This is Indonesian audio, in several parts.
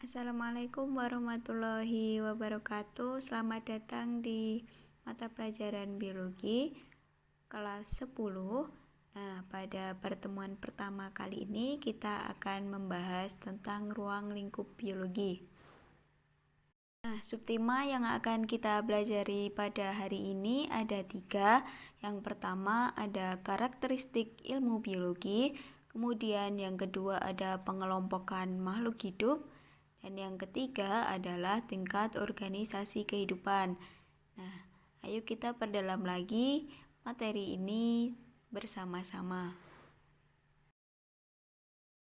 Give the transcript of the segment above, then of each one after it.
Assalamualaikum warahmatullahi wabarakatuh. Selamat datang di mata pelajaran biologi kelas 10. Nah, pada pertemuan pertama kali ini kita akan membahas tentang ruang lingkup biologi. Nah, subtema yang akan kita pelajari pada hari ini ada 3. Yang pertama ada karakteristik ilmu biologi, kemudian yang kedua ada pengelompokan makhluk hidup, dan yang ketiga adalah tingkat organisasi kehidupan. Nah, ayo kita perdalam lagi materi ini bersama-sama.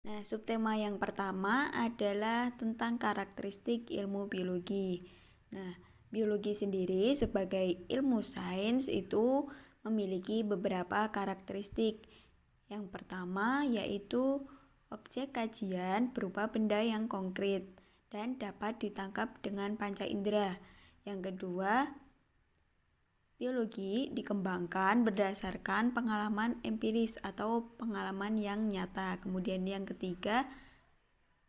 Nah, subtema yang pertama adalah tentang karakteristik ilmu biologi. Nah, biologi sendiri sebagai ilmu sains itu memiliki beberapa karakteristik. Yang pertama yaitu objek kajian berupa benda yang konkret dan dapat ditangkap dengan panca indera. Yang kedua, biologi dikembangkan berdasarkan pengalaman empiris atau pengalaman yang nyata. Kemudian yang ketiga,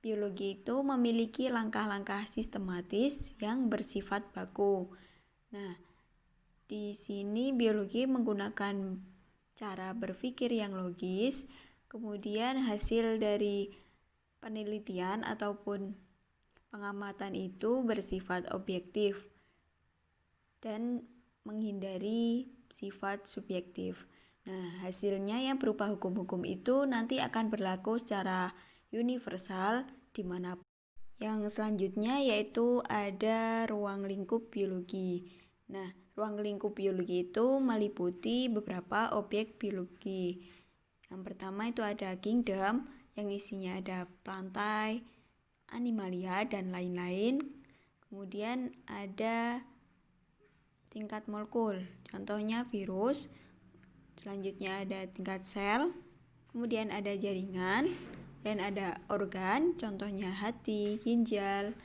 biologi itu memiliki langkah-langkah sistematis yang bersifat baku. Nah, di sini biologi menggunakan cara berpikir yang logis, kemudian hasil dari penelitian ataupun pengamatan itu bersifat objektif dan menghindari sifat subjektif. Nah, hasilnya yang berupa hukum-hukum itu nanti akan berlaku secara universal dimanapun. Yang selanjutnya yaitu ada ruang lingkup biologi. Nah, ruang lingkup biologi itu meliputi beberapa objek biologi. Yang pertama itu ada kingdom, yang isinya ada plantae, animalia, dan lain-lain. Kemudian ada tingkat molekul, contohnya virus. Selanjutnya ada tingkat sel, kemudian ada jaringan, dan ada organ, contohnya hati, ginjal,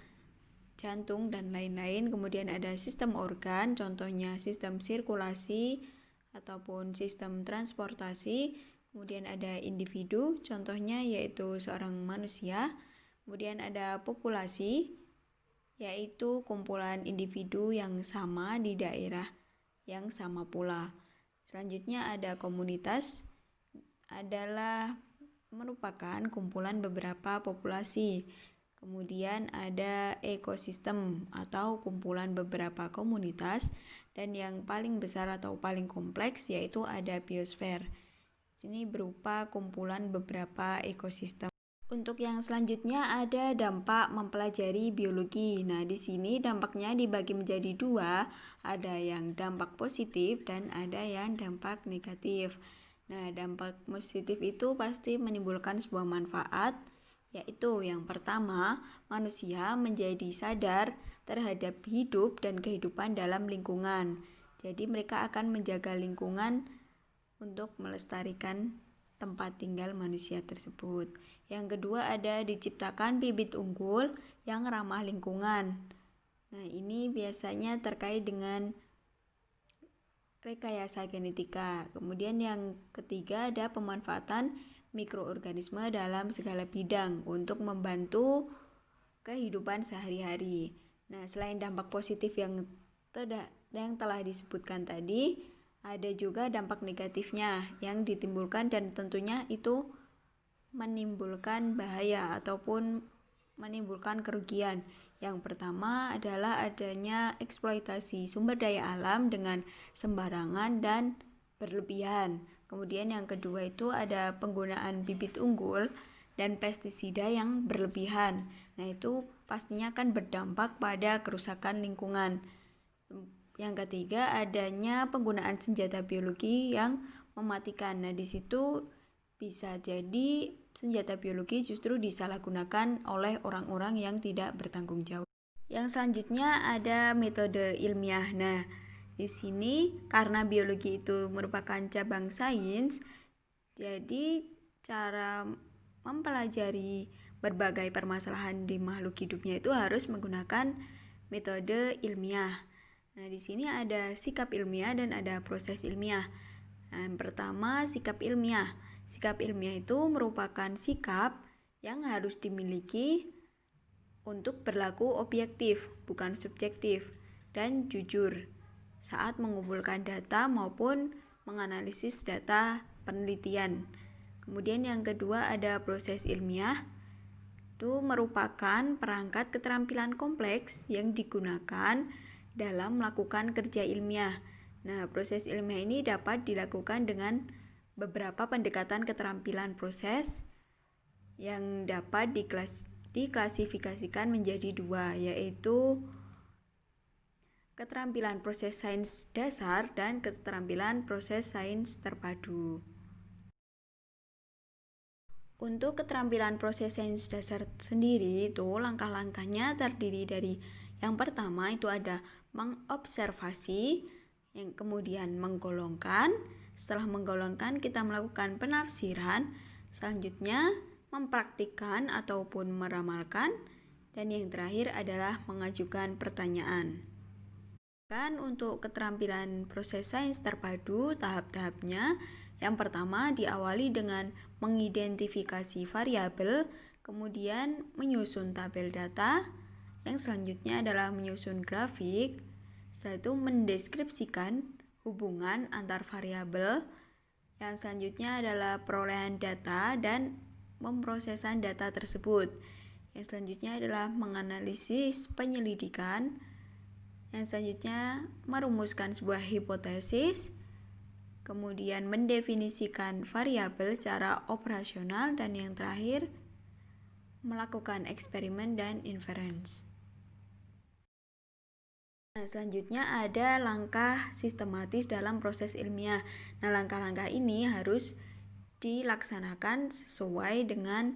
jantung, dan lain-lain. Kemudian ada sistem organ, contohnya sistem sirkulasi ataupun sistem transportasi. Kemudian ada individu, contohnya yaitu seorang manusia. Kemudian ada populasi, yaitu kumpulan individu yang sama di daerah yang sama pula. Selanjutnya ada komunitas, adalah merupakan kumpulan beberapa populasi. Kemudian ada ekosistem atau kumpulan beberapa komunitas, dan yang paling besar atau paling kompleks yaitu ada biosfer. Ini berupa kumpulan beberapa ekosistem. Untuk yang selanjutnya ada dampak mempelajari biologi. Nah, di sini dampaknya dibagi menjadi 2, ada yang dampak positif dan ada yang dampak negatif. Nah, dampak positif itu pasti menimbulkan sebuah manfaat, yaitu yang pertama, manusia menjadi sadar terhadap hidup dan kehidupan dalam lingkungan. Jadi mereka akan menjaga lingkungan untuk melestarikan tempat tinggal manusia tersebut. Yang kedua ada diciptakan bibit unggul yang ramah lingkungan. Nah, ini biasanya terkait dengan rekayasa genetika. Kemudian yang ketiga ada pemanfaatan mikroorganisme dalam segala bidang untuk membantu kehidupan sehari-hari. Nah, selain dampak positif yang telah disebutkan tadi, ada juga dampak negatifnya yang ditimbulkan dan tentunya itu menimbulkan bahaya ataupun menimbulkan kerugian. Yang pertama adalah adanya eksploitasi sumber daya alam dengan sembarangan dan berlebihan. Kemudian yang kedua itu ada penggunaan bibit unggul dan pestisida yang berlebihan. Nah, itu pastinya akan berdampak pada kerusakan lingkungan. Yang ketiga adanya penggunaan senjata biologi yang mematikan. Nah, di situ bisa jadi senjata biologi justru disalahgunakan oleh orang-orang yang tidak bertanggung jawab. Yang selanjutnya ada metode ilmiah. Nah, di sini karena biologi itu merupakan cabang sains, jadi cara mempelajari berbagai permasalahan di makhluk hidupnya itu harus menggunakan metode ilmiah. Nah, di sini ada sikap ilmiah dan ada proses ilmiah. Nah, yang pertama sikap ilmiah. Sikap ilmiah itu merupakan sikap yang harus dimiliki untuk berlaku objektif, bukan subjektif, dan jujur saat mengumpulkan data maupun menganalisis data penelitian. Kemudian yang kedua ada proses ilmiah. Itu merupakan perangkat keterampilan kompleks yang digunakan dalam melakukan kerja ilmiah. Nah, proses ilmiah ini dapat dilakukan dengan beberapa pendekatan keterampilan proses yang dapat diklasifikasikan menjadi dua, yaitu keterampilan proses sains dasar dan keterampilan proses sains terpadu. Untuk keterampilan proses sains dasar sendiri itu langkah-langkahnya terdiri dari yang pertama itu ada mengobservasi, yang kemudian menggolongkan. Setelah menggolongkan kita melakukan penafsiran, selanjutnya mempraktikkan ataupun meramalkan, dan yang terakhir adalah mengajukan pertanyaan. Kan untuk keterampilan proses sains terpadu tahap-tahapnya, yang pertama diawali dengan mengidentifikasi variabel, kemudian menyusun tabel data, yang selanjutnya adalah menyusun grafik, setelah itu mendeskripsikan hubungan antar variabel, yang selanjutnya adalah perolehan data dan pemrosesan data tersebut, yang selanjutnya adalah menganalisis penyelidikan, yang selanjutnya merumuskan sebuah hipotesis, kemudian mendefinisikan variabel secara operasional, dan yang terakhir melakukan eksperimen dan inference. Nah, selanjutnya ada langkah sistematis dalam proses ilmiah. Nah, langkah-langkah ini harus dilaksanakan sesuai dengan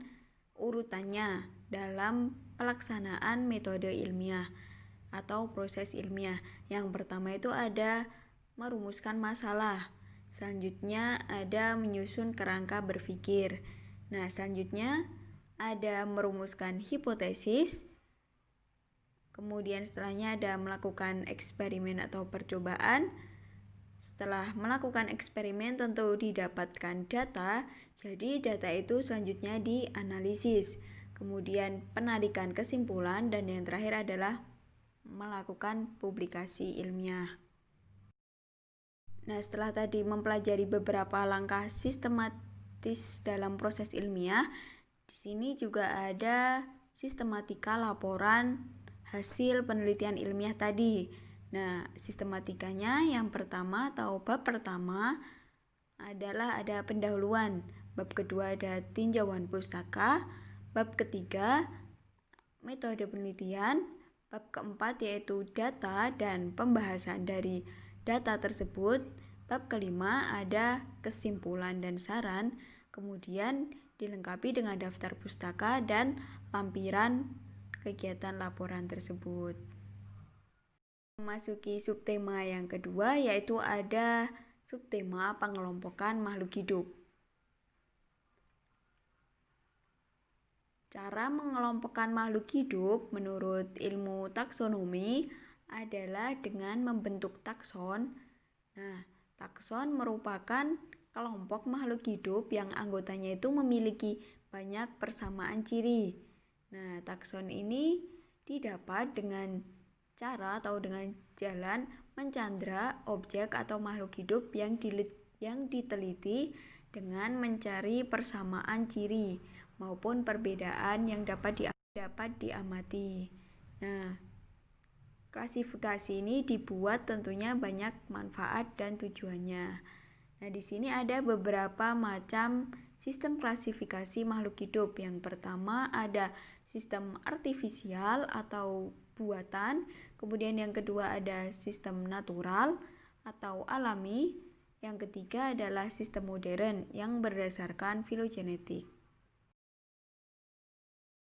urutannya dalam pelaksanaan metode ilmiah atau proses ilmiah. Yang pertama itu ada merumuskan masalah. Selanjutnya ada menyusun kerangka berpikir. Nah, selanjutnya ada merumuskan hipotesis. Kemudian setelahnya ada melakukan eksperimen atau percobaan. Setelah melakukan eksperimen tentu didapatkan data. Jadi data itu selanjutnya dianalisis. Kemudian penarikan kesimpulan, dan yang terakhir adalah melakukan publikasi ilmiah. Nah, setelah tadi mempelajari beberapa langkah sistematis dalam proses ilmiah, di sini juga ada sistematika laporan hasil penelitian ilmiah tadi. Nah, sistematikanya yang pertama atau bab pertama adalah ada pendahuluan, bab kedua ada tinjauan pustaka, bab ketiga metode penelitian, bab keempat yaitu data dan pembahasan dari data tersebut, bab kelima ada kesimpulan dan saran, kemudian dilengkapi dengan daftar pustaka dan lampiran kegiatan laporan tersebut. Memasuki subtema yang kedua yaitu ada subtema pengelompokan makhluk hidup. Cara mengelompokkan makhluk hidup menurut ilmu taksonomi adalah dengan membentuk takson. Nah, takson merupakan kelompok makhluk hidup yang anggotanya itu memiliki banyak persamaan ciri. Nah, takson ini didapat dengan cara atau dengan jalan mencandra objek atau makhluk hidup yang diteliti dengan mencari persamaan ciri maupun perbedaan yang dapat diamati. Nah, klasifikasi ini dibuat tentunya banyak manfaat dan tujuannya. Nah, di sini ada beberapa macam sistem klasifikasi makhluk hidup. Yang pertama ada sistem artifisial atau buatan, kemudian yang kedua ada sistem natural atau alami, yang ketiga adalah sistem modern yang berdasarkan filogenetik.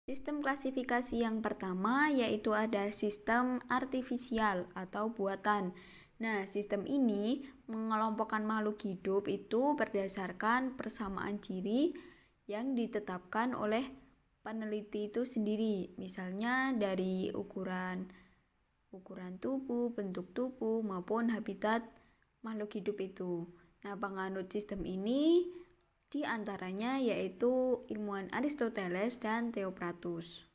Sistem klasifikasi yang pertama yaitu ada sistem artifisial atau buatan. Nah, sistem ini mengelompokkan makhluk hidup itu berdasarkan persamaan ciri yang ditetapkan oleh peneliti itu sendiri. Misalnya dari ukuran tubuh, bentuk tubuh maupun habitat makhluk hidup itu. Nah, penganut sistem ini di antaranya yaitu ilmuwan Aristoteles dan Theopratus.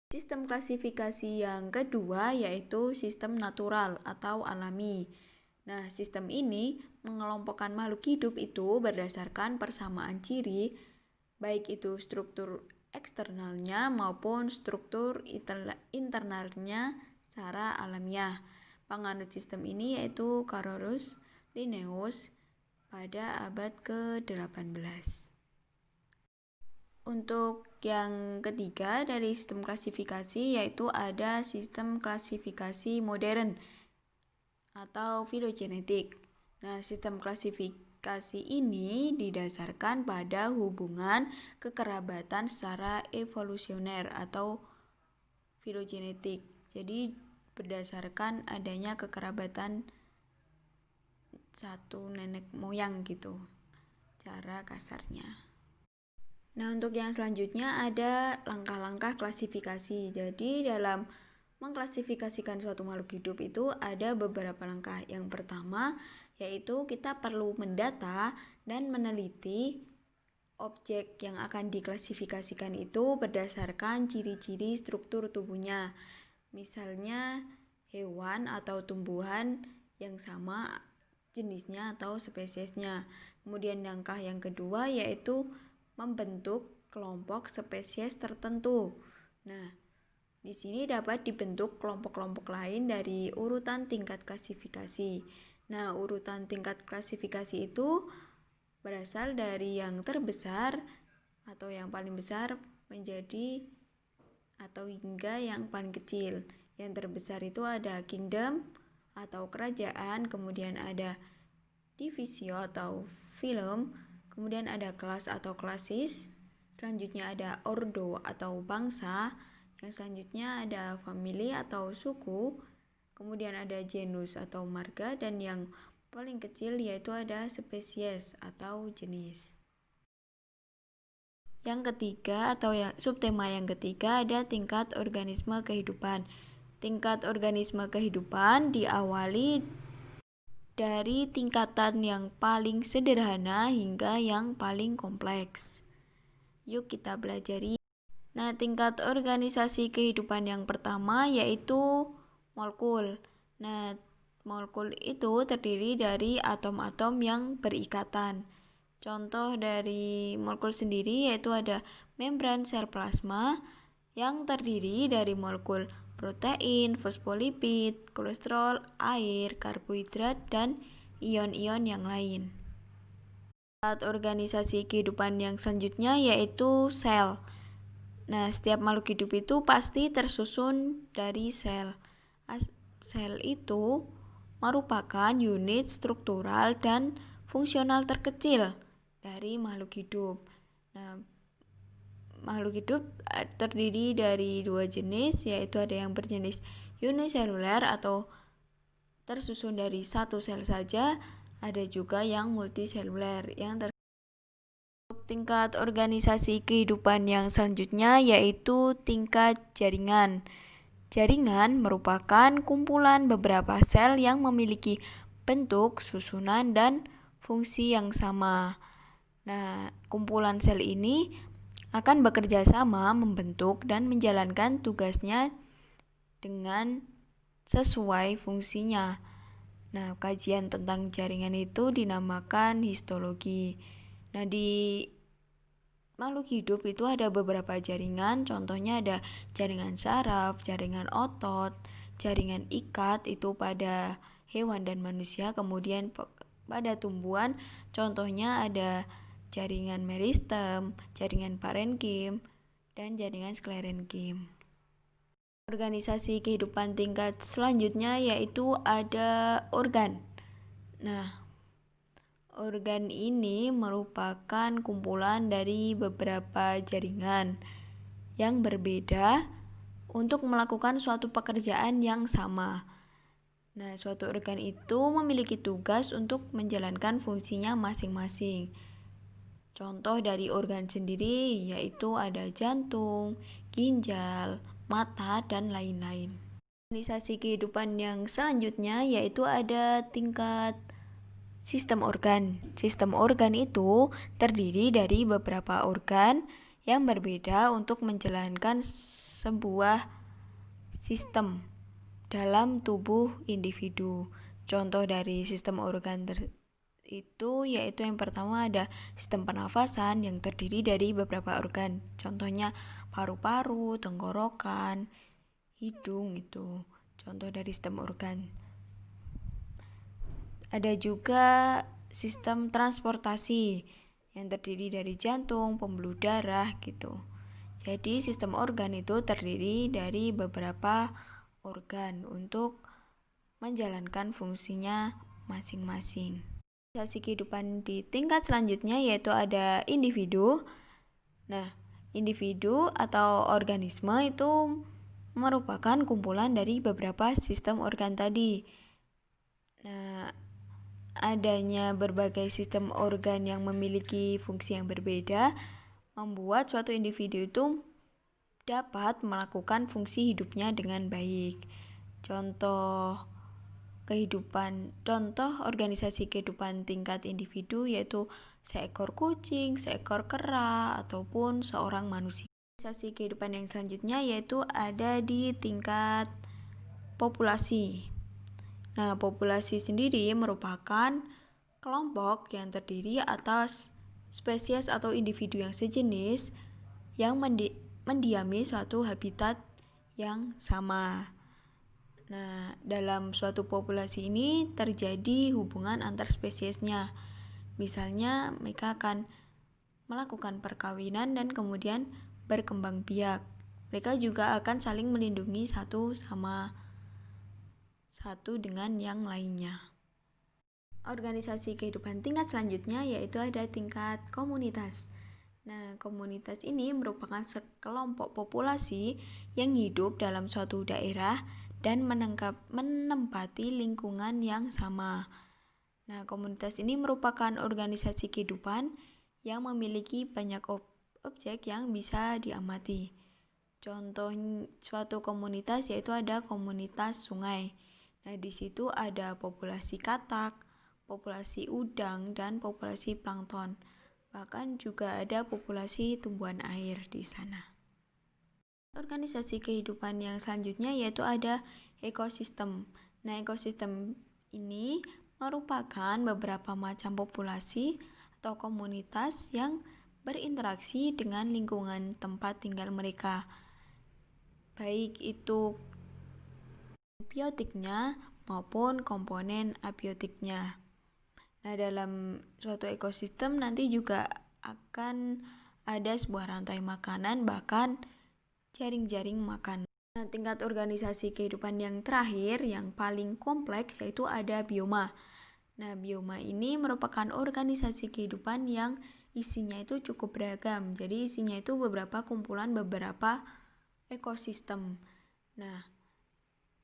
Sistem klasifikasi yang kedua yaitu sistem natural atau alami. Nah, sistem ini mengelompokkan makhluk hidup itu berdasarkan persamaan ciri, baik itu struktur eksternalnya maupun struktur internalnya secara alamiah. Penganut sistem ini yaitu Carolus Linnaeus pada abad ke-18. Untuk yang ketiga dari sistem klasifikasi yaitu ada sistem klasifikasi modern atau filogenetik. Nah, sistem klasifikasi ini didasarkan pada hubungan kekerabatan secara evolusioner atau filogenetik. Jadi berdasarkan adanya kekerabatan satu nenek moyang gitu, cara kasarnya. Nah, untuk yang selanjutnya ada langkah-langkah klasifikasi. Jadi dalam mengklasifikasikan suatu makhluk hidup itu ada beberapa langkah. Yang pertama yaitu kita perlu mendata dan meneliti objek yang akan diklasifikasikan itu berdasarkan ciri-ciri struktur tubuhnya. Misalnya hewan atau tumbuhan yang sama jenisnya atau spesiesnya. Kemudian langkah yang kedua yaitu membentuk kelompok spesies tertentu. Nah, di sini dapat dibentuk kelompok-kelompok lain dari urutan tingkat klasifikasi. Nah, urutan tingkat klasifikasi itu berasal dari yang terbesar atau yang paling besar menjadi atau hingga yang paling kecil. Yang terbesar itu ada kingdom atau kerajaan, kemudian ada divisio atau phylum, kemudian ada kelas atau klasis, selanjutnya ada ordo atau bangsa, yang selanjutnya ada famili atau suku, kemudian ada genus atau marga, dan yang paling kecil yaitu ada spesies atau jenis. Yang ketiga atau subtema yang ketiga ada tingkat organisme kehidupan. Tingkat organisme kehidupan diawali dari tingkatan yang paling sederhana hingga yang paling kompleks. Yuk kita pelajari. Nah, tingkat organisasi kehidupan yang pertama yaitu molekul. Nah, molekul itu terdiri dari atom-atom yang berikatan. Contoh dari molekul sendiri yaitu ada membran sel plasma yang terdiri dari molekul protein, fosfolipid, kolesterol, air, karbohidrat, dan ion-ion yang lain. Organisasi kehidupan yang selanjutnya yaitu sel. Nah, setiap makhluk hidup itu pasti tersusun dari sel. Sel itu merupakan unit struktural dan fungsional terkecil dari makhluk hidup. Nah, makhluk hidup terdiri dari dua jenis, yaitu ada yang berjenis uniseluler atau tersusun dari satu sel saja, ada juga yang multiseluler. Untuk tingkat organisasi kehidupan yang selanjutnya yaitu tingkat jaringan. Jaringan merupakan kumpulan beberapa sel yang memiliki bentuk, susunan, dan fungsi yang sama. Nah, kumpulan sel ini akan bekerja sama membentuk dan menjalankan tugasnya dengan sesuai fungsinya. Nah, kajian tentang jaringan itu dinamakan histologi. Nah, di makhluk hidup itu ada beberapa jaringan, contohnya ada jaringan saraf, jaringan otot, jaringan ikat itu pada hewan dan manusia, kemudian pada tumbuhan contohnya ada jaringan meristem, jaringan parenkim, dan jaringan sklerenkim. Organisasi kehidupan tingkat selanjutnya yaitu ada organ. Nah, organ ini merupakan kumpulan dari beberapa jaringan yang berbeda untuk melakukan suatu pekerjaan yang sama. Nah, suatu organ itu memiliki tugas untuk menjalankan fungsinya masing-masing. Contoh dari organ sendiri yaitu ada jantung, ginjal, mata, dan lain-lain. Organisasi kehidupan yang selanjutnya yaitu ada tingkat sistem organ. Sistem organ itu terdiri dari beberapa organ yang berbeda untuk menjalankan sebuah sistem dalam tubuh individu. Contoh dari sistem organ itu yaitu yang pertama ada sistem pernafasan yang terdiri dari beberapa organ. Contohnya paru-paru, tenggorokan, hidung itu contoh dari sistem organ. Ada juga sistem transportasi yang terdiri dari jantung, pembuluh darah gitu. Jadi sistem organ itu terdiri dari beberapa organ untuk menjalankan fungsinya masing-masing. Organisasi kehidupan di tingkat selanjutnya yaitu ada individu. Nah, individu atau organisme itu merupakan kumpulan dari beberapa sistem organ tadi. Nah, adanya berbagai sistem organ yang memiliki fungsi yang berbeda membuat suatu individu itu dapat melakukan fungsi hidupnya dengan baik. Contoh organisasi kehidupan tingkat individu yaitu seekor kucing, seekor kera, ataupun seorang manusia. Organisasi kehidupan yang selanjutnya yaitu ada di tingkat populasi. Nah, populasi sendiri merupakan kelompok yang terdiri atas spesies atau individu yang sejenis yang mendiami suatu habitat yang sama. Nah, dalam suatu populasi ini terjadi hubungan antar spesiesnya. Misalnya, mereka akan melakukan perkawinan dan kemudian berkembang biak. Mereka juga akan saling melindungi satu dengan yang lainnya. Organisasi kehidupan tingkat selanjutnya yaitu ada tingkat komunitas. Nah, komunitas ini merupakan sekelompok populasi yang hidup dalam suatu daerah dan menempati lingkungan yang sama. Nah, komunitas ini merupakan organisasi kehidupan yang memiliki banyak objek yang bisa diamati. Contoh suatu komunitas yaitu ada komunitas sungai. Nah, di situ ada populasi katak, populasi udang, dan populasi plankton. Bahkan juga ada populasi tumbuhan air di sana. Organisasi kehidupan yang selanjutnya yaitu ada ekosistem. Nah, ekosistem ini merupakan beberapa macam populasi atau komunitas yang berinteraksi dengan lingkungan tempat tinggal mereka. Baik itu biotiknya maupun komponen abiotiknya. Nah, dalam suatu ekosistem nanti juga akan ada sebuah rantai makanan, bahkan jaring-jaring makan. Nah, tingkat organisasi kehidupan yang terakhir, yang paling kompleks yaitu ada bioma. Nah, bioma ini merupakan organisasi kehidupan yang isinya itu cukup beragam. Jadi isinya itu kumpulan beberapa ekosistem. Nah,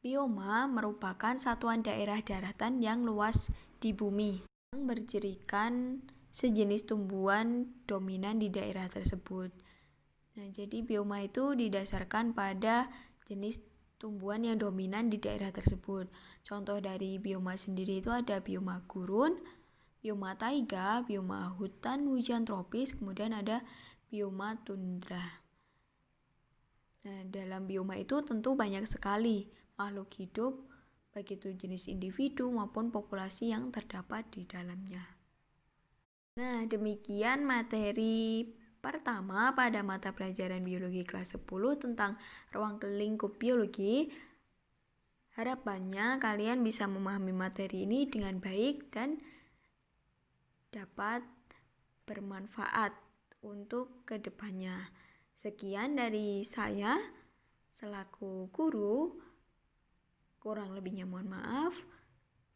bioma merupakan satuan daerah daratan yang luas di bumi yang bercirikan sejenis tumbuhan dominan di daerah tersebut. Nah, jadi bioma itu didasarkan pada jenis tumbuhan yang dominan di daerah tersebut. Contoh dari bioma sendiri itu ada bioma gurun, bioma taiga, bioma hutan hujan tropis, kemudian ada bioma tundra. Nah, dalam bioma itu tentu banyak sekali makhluk hidup, baik itu jenis individu maupun populasi yang terdapat di dalamnya. Nah, demikian materi pertama pada mata pelajaran biologi kelas 10 tentang ruang lingkup biologi. Harapannya kalian bisa memahami materi ini dengan baik dan dapat bermanfaat untuk kedepannya. Sekian dari saya selaku guru, kurang lebihnya mohon maaf.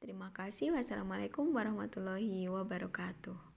Terima kasih. Wassalamualaikum warahmatullahi wabarakatuh.